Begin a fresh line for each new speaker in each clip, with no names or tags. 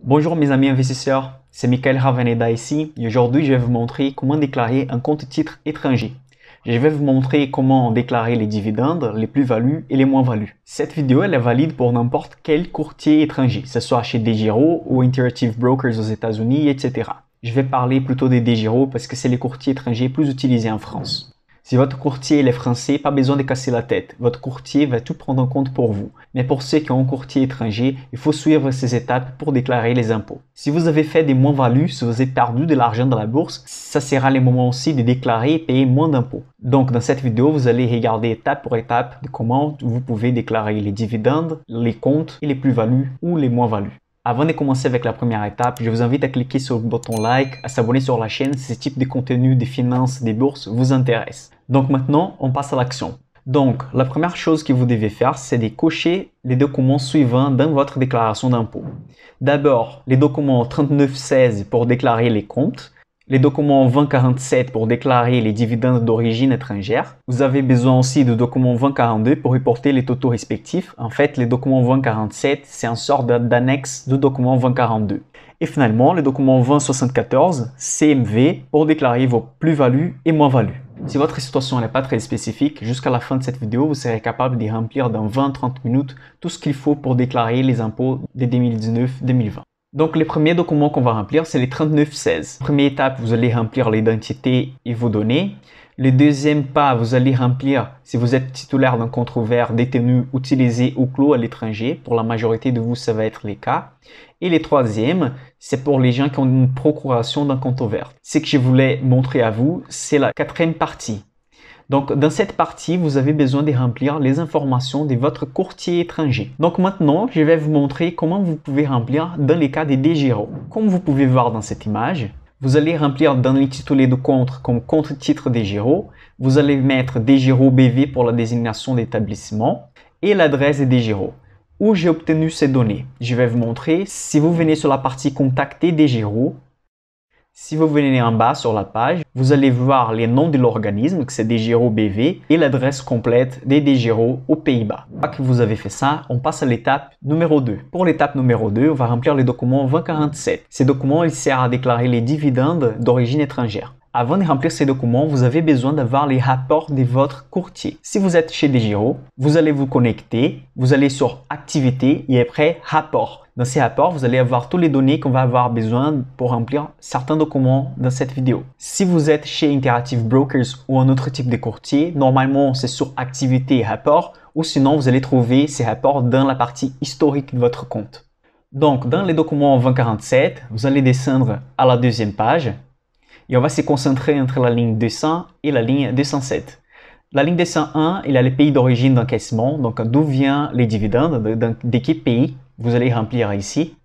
Bonjour mes amis investisseurs, c'est Michael Ravaneda ici et aujourd'hui je vais vous montrer comment déclarer un compte titre étranger. Je vais vous montrer comment déclarer les dividendes, les plus-values et les moins-values. Cette vidéo elle est valide pour n'importe quel courtier étranger, que ce soit chez DEGIRO ou Interactive Brokers aux États-Unis, etc. Je vais parler plutôt des DEGIRO parce que c'est les courtiers étrangers plus utilisés en France. Si votre courtier est français, pas besoin de casser la tête. Votre courtier va tout prendre en compte pour vous. Mais pour ceux qui ont un courtier étranger, il faut suivre ces étapes pour déclarer les impôts. Si vous avez fait des moins-values, si vous avez perdu de l'argent dans la bourse, ça sera le moment aussi de déclarer et payer moins d'impôts. Donc dans cette vidéo, vous allez regarder étape pour étape de comment vous pouvez déclarer les dividendes, les comptes et les plus-values ou les moins-values. Avant de commencer avec la première étape, je vous invite à cliquer sur le bouton like, à s'abonner sur la chaîne si ce type de contenu des finances, des bourses vous intéresse. Donc maintenant, on passe à l'action. Donc, la première chose que vous devez faire, c'est de cocher les documents suivants dans votre déclaration d'impôt. D'abord, les documents 3916 pour déclarer les comptes. Les documents 2047 pour déclarer les dividendes d'origine étrangère. Vous avez besoin aussi de documents 2042 pour reporter les totaux respectifs. En fait, les documents 2047, c'est une sorte d'annexe du document 2042. Et finalement, le document 2074, CMV, pour déclarer vos plus-values et moins-values. Si votre situation n'est pas très spécifique, jusqu'à la fin de cette vidéo, vous serez capable de remplir dans 20-30 minutes tout ce qu'il faut pour déclarer les impôts de 2019-2020. Donc, le premier document qu'on va remplir, c'est les 3916. Première étape, vous allez remplir l'identité et vos données. Le deuxième pas, vous allez remplir si vous êtes titulaire d'un compte ouvert, détenu, utilisé ou clos à l'étranger. Pour la majorité de vous, ça va être le cas. Et le troisième, c'est pour les gens qui ont une procuration d'un compte ouvert. Ce que je voulais montrer à vous, c'est la quatrième partie. Donc, dans cette partie, vous avez besoin de remplir les informations de votre courtier étranger. Donc maintenant, je vais vous montrer comment vous pouvez remplir dans les cas des DEGIRO. Comme vous pouvez voir dans cette image, vous allez remplir dans l'intitulé de compte comme compte-titre DEGIRO. Vous allez mettre DEGIRO BV pour la désignation d'établissement et l'adresse des DEGIRO. Où j'ai obtenu ces données? Je vais vous montrer. Si vous venez sur la partie Contacter DEGIRO, si vous venez en bas sur la page, vous allez voir les noms de l'organisme, que c'est DEGIRO BV, et l'adresse complète des DEGIRO aux Pays-Bas. Une fois que vous avez fait ça, on passe à l'étape numéro 2. Pour l'étape numéro 2, on va remplir le document 2047. Ces documents, ils servent à déclarer les dividendes d'origine étrangère. Avant de remplir ces documents, vous avez besoin d'avoir les rapports de votre courtier. Si vous êtes chez DEGIRO, vous allez vous connecter, vous allez sur Activité et après Rapports. Dans ces rapports, vous allez avoir toutes les données qu'on va avoir besoin pour remplir certains documents dans cette vidéo. Si vous êtes chez Interactive Brokers ou un autre type de courtier, normalement c'est sur Activité et Rapports ou sinon vous allez trouver ces rapports dans la partie historique de votre compte. Donc, dans les documents 2047, vous allez descendre à la deuxième page. Et on va se concentrer entre la ligne 200 et la ligne 207. La ligne 201, il y a les pays d'origine d'encaissement, donc d'où viennent les dividendes, de quel pays vous allez remplir ici.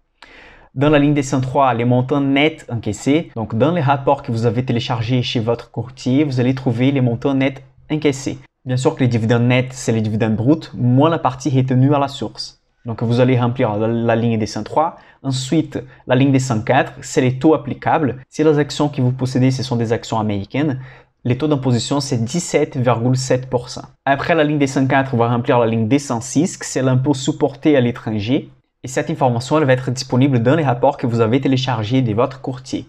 Dans la ligne 203, les montants nets encaissés. Donc dans les rapports que vous avez téléchargés chez votre courtier, vous allez trouver les montants nets encaissés. Bien sûr que les dividendes nets, c'est les dividendes bruts, moins la partie retenue à la source. Donc vous allez remplir la ligne 203. Ensuite, la ligne 204, c'est les taux applicables. Si les actions que vous possédez, ce sont des actions américaines, les taux d'imposition, c'est 17,7%. Après la ligne 204, on va remplir la ligne 206, c'est l'impôt supporté à l'étranger. Et cette information, elle va être disponible dans les rapports que vous avez téléchargés de votre courtier.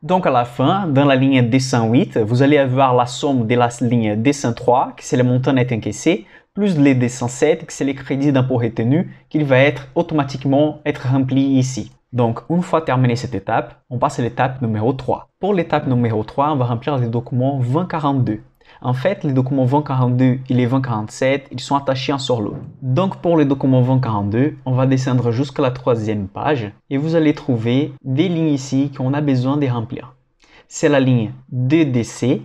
Donc à la fin, dans la ligne 208, vous allez avoir la somme de la ligne 203, qui c'est le montant net encaissé, plus les 207, qui c'est les crédits d'impôt retenus, qui va être automatiquement rempli ici. Donc, une fois terminé cette étape, on passe à l'étape numéro 3. Pour l'étape numéro 3, on va remplir les documents 2042. En fait, les documents 2042 et les 2047, ils sont attachés un sur l'autre. Donc, pour les documents 2042, on va descendre jusqu'à la troisième page et vous allez trouver des lignes ici qu'on a besoin de remplir. C'est la ligne 2DC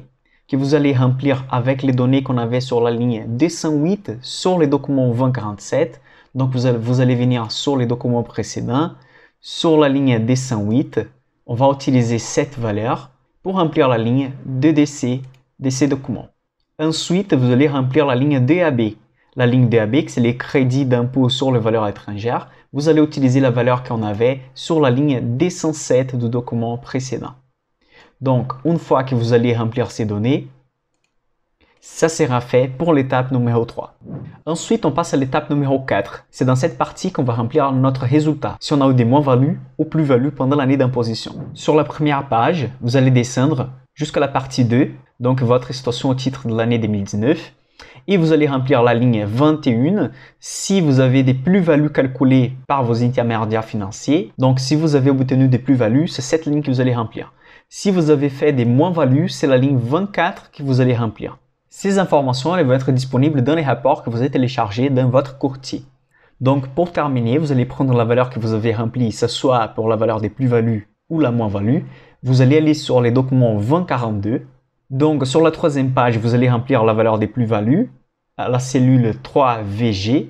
que vous allez remplir avec les données qu'on avait sur la ligne 208 sur les documents 2047. Donc, vous allez venir sur les documents précédents. Sur la ligne 208, on va utiliser cette valeur pour remplir la ligne 2DC de ces documents. Ensuite, vous allez remplir la ligne DAB. La ligne DAB, c'est les crédits d'impôt sur les valeurs étrangères. Vous allez utiliser la valeur qu'on avait sur la ligne 207 du document précédent. Donc, une fois que vous allez remplir ces données, Ça sera fait pour l'étape numéro 3. Ensuite, on passe à l'étape numéro 4. C'est dans cette partie qu'on va remplir notre résultat, si on a eu des moins-values ou plus-values pendant l'année d'imposition. Sur la première page, vous allez descendre jusqu'à la partie 2, donc votre situation au titre de l'année 2019. Et vous allez remplir la ligne 21 si vous avez des plus-values calculées par vos intermédiaires financiers. Donc, si vous avez obtenu des plus-values, c'est cette ligne que vous allez remplir. Si vous avez fait des moins-values, c'est la ligne 24 que vous allez remplir. Ces informations elles vont être disponibles dans les rapports que vous avez téléchargés dans votre courtier. Donc, pour terminer, vous allez prendre la valeur que vous avez remplie, que ce soit pour la valeur des plus-values ou la moins-value. Vous allez aller sur les documents 2042. Donc, sur la troisième page, vous allez remplir la valeur des plus-values, la cellule 3VG,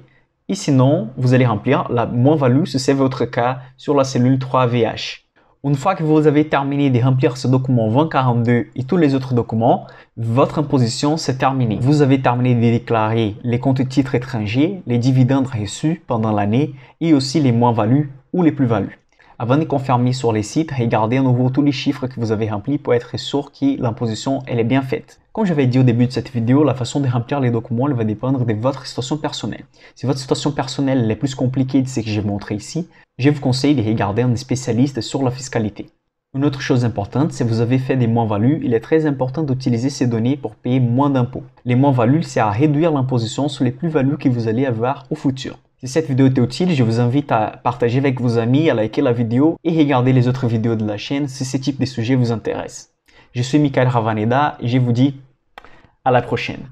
et sinon, vous allez remplir la moins-value, si c'est votre cas, sur la cellule 3VH. Une fois que vous avez terminé de remplir ce document 2042 et tous les autres documents, votre imposition c'est terminé. Vous avez terminé de déclarer les comptes titres étrangers, les dividendes reçus pendant l'année et aussi les moins-values ou les plus-values. Avant de confirmer sur les sites, regardez à nouveau tous les chiffres que vous avez remplis pour être sûr que l'imposition elle est bien faite. Comme j'avais dit au début de cette vidéo, la façon de remplir les documents elle va dépendre de votre situation personnelle. Si votre situation personnelle est plus compliquée de ce que j'ai montré ici, je vous conseille de regarder un spécialiste sur la fiscalité. Une autre chose importante, si vous avez fait des moins-values, il est très important d'utiliser ces données pour payer moins d'impôts. Les moins-values servent à réduire l'imposition sur les plus-values que vous allez avoir au futur. Si cette vidéo était utile, je vous invite à partager avec vos amis, à liker la vidéo et regarder les autres vidéos de la chaîne si ce type de sujet vous intéresse. Je suis Michael Ravaneda et je vous dis à la prochaine.